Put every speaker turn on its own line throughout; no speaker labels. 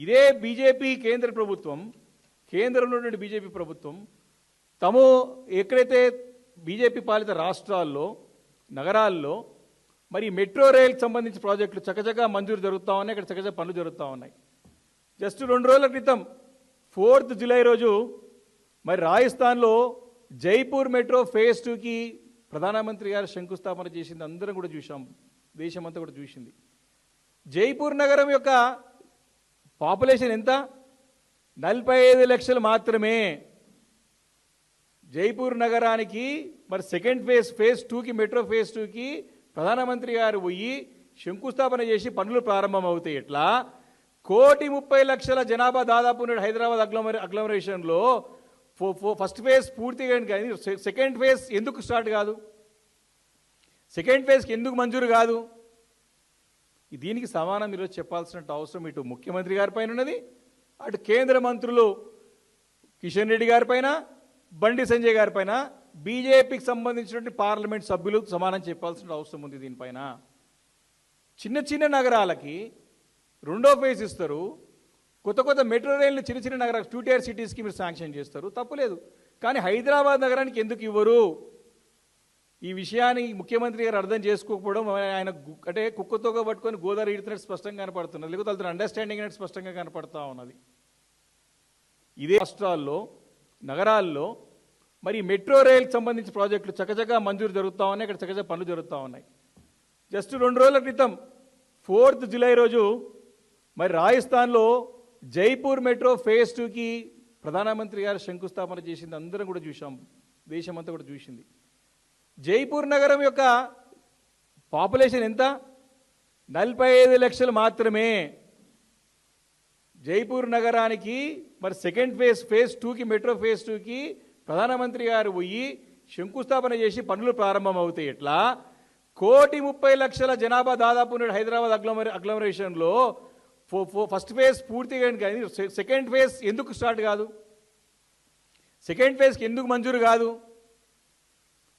ఇదే బీజేపీ కేంద్ర ప్రభుత్వం, కేంద్రంలో ఉన్న బీజేపీ ప్రభుత్వం తాము ఎక్కడైతే బీజేపీ పాలిత రాష్ట్రాల్లో నగరాల్లో మరి మెట్రో రైల్కి సంబంధించిన ప్రాజెక్టులు చకచకా మంజూరు జరుగుతూ ఉన్నాయి, ఇక్కడ చకచకా పనులు జరుగుతూ ఉన్నాయి. జస్ట్ 2 రోజుల క్రితం 4th జూలై రోజు మరి రాజస్థాన్లో జైపూర్ మెట్రో ఫేజ్ 2కి ప్రధానమంత్రి గారు శంకుస్థాపన చేసింది అందరం కూడా చూసాం, దేశమంతా కూడా చూసింది. జైపూర్ నగరం యొక్క పాపులేషన్ ఎంత? 45 లక్షలు మాత్రమే. జైపూర్ నగరానికి మరి సెకండ్ ఫేజ్ 2కి మెట్రో ఫేజ్ 2కి ప్రధానమంత్రి గారు పోయి శంకుస్థాపన చేసి పనులు ప్రారంభం అవుతాయి. ఎట్లా 1,30,00,000 జనాభా దాదాపు ఉన్నాడు హైదరాబాద్ అగ్లమరేషన్లో. ఫస్ట్ ఫేజ్ పూర్తిగా కానీ సెకండ్ ఫేజ్ ఎందుకు స్టార్ట్ కాదు? సెకండ్ ఫేజ్కి ఎందుకు మంజూరు కాదు? దీనికి సమానం ఈరోజు చెప్పాల్సిన అవసరం ఇటు ముఖ్యమంత్రి గారి పైన ఉన్నది, అటు కేంద్ర మంత్రులు కిషన్ రెడ్డి గారి పైన, బండి సంజయ్ గారి పైన, బీజేపీకి సంబంధించినటువంటి పార్లమెంట్ సభ్యులు సమానం చెప్పాల్సిన అవసరం ఉంది. దీనిపైన చిన్న చిన్న నగరాలకి 2వ ఫేజ్ ఇస్తారు, కొత్త మెట్రో రైళ్లు చిన్న చిన్న నగరాలు 2 tier సిటీస్కి మీరు శాంక్షన్ చేస్తారు, తప్పులేదు. కానీ హైదరాబాద్ నగరానికి ఎందుకు ఇవ్వరు? ఈ విషయాన్ని ముఖ్యమంత్రి గారు అర్థం చేసుకోకపోవడం, ఆయన అంటే కుక్కతోగా పట్టుకొని గోదావరి ఈడుతున్నట్టు స్పష్టంగా కనపడుతున్నది, లేకపోతే అతను అండర్స్టాండింగ్ అనేది స్పష్టంగా కనపడతా ఉన్నది. ఇదే రాష్ట్రాల్లో నగరాల్లో మరి మెట్రో రైల్కి సంబంధించిన ప్రాజెక్టులు చకచకా మంజూరు జరుగుతూ ఉన్నాయి, ఇక్కడ చకచకా పనులు జరుగుతూ ఉన్నాయి. జస్ట్ 2 రోజుల క్రితం 4th జూలై రోజు మరి రాజస్థాన్లో జైపూర్ మెట్రో ఫేజ్ 2కి ప్రధానమంత్రి గారు శంకుస్థాపన చేసింది అందరం కూడా చూసాం, దేశమంతా కూడా చూసింది. జైపూర్ నగరం యొక్క పాపులేషన్ ఎంత? 45 లక్షలు మాత్రమే. జైపూర్ నగరానికి మరి సెకండ్ ఫేజ్ 2కి మెట్రో ఫేజ్ 2కి ప్రధానమంత్రి గారు పోయి శంకుస్థాపన చేసి పనులు ప్రారంభం అవుతాయి. ఎట్లా 1,30,00,000 జనాభా దాదాపు ఉన్నాడు హైదరాబాద్ అగ్లమరేషన్లో. ఫస్ట్ ఫేజ్ పూర్తిగా కానీ సెకండ్ ఫేజ్ ఎందుకు స్టార్ట్ కాదు? సెకండ్ ఫేజ్కి ఎందుకు మంజూరు కాదు?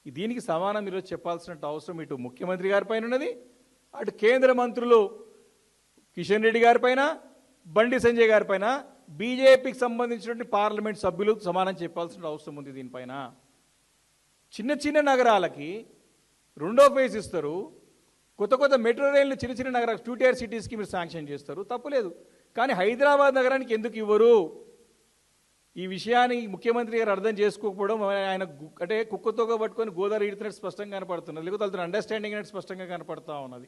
దీనికి సమానం ఈరోజు చెప్పాల్సిన అవసరం ఇటు ముఖ్యమంత్రి గారి పైన ఉన్నది, అటు కేంద్ర మంత్రులు కిషన్ రెడ్డి గారి పైన, బండి సంజయ్ గారి పైన, బీజేపీకి సంబంధించినటువంటి పార్లమెంట్ సభ్యులు సమానం చెప్పాల్సిన అవసరం ఉంది. దీనిపైన చిన్న చిన్న నగరాలకి 2వ ఫేజ్ ఇస్తారు, కొత్త మెట్రో రైళ్లు చిన్న చిన్న నగరాలు 2 tier సిటీస్కి మీరు శాంక్షన్ చేస్తారు, తప్పులేదు. కానీ హైదరాబాద్ నగరానికి ఎందుకు ఇవ్వరు? ఈ విషయాన్ని ముఖ్యమంత్రి గారు అర్థం చేసుకోకపోవడం, ఆయన అంటే కుక్కతోగా పట్టుకొని గోదావరి ఈడుతున్నట్టు స్పష్టంగా కనపడుతున్నది, లేకపోతే అతను అండర్స్టాండింగ్ అనేది స్పష్టంగా కనపడతా ఉన్నది.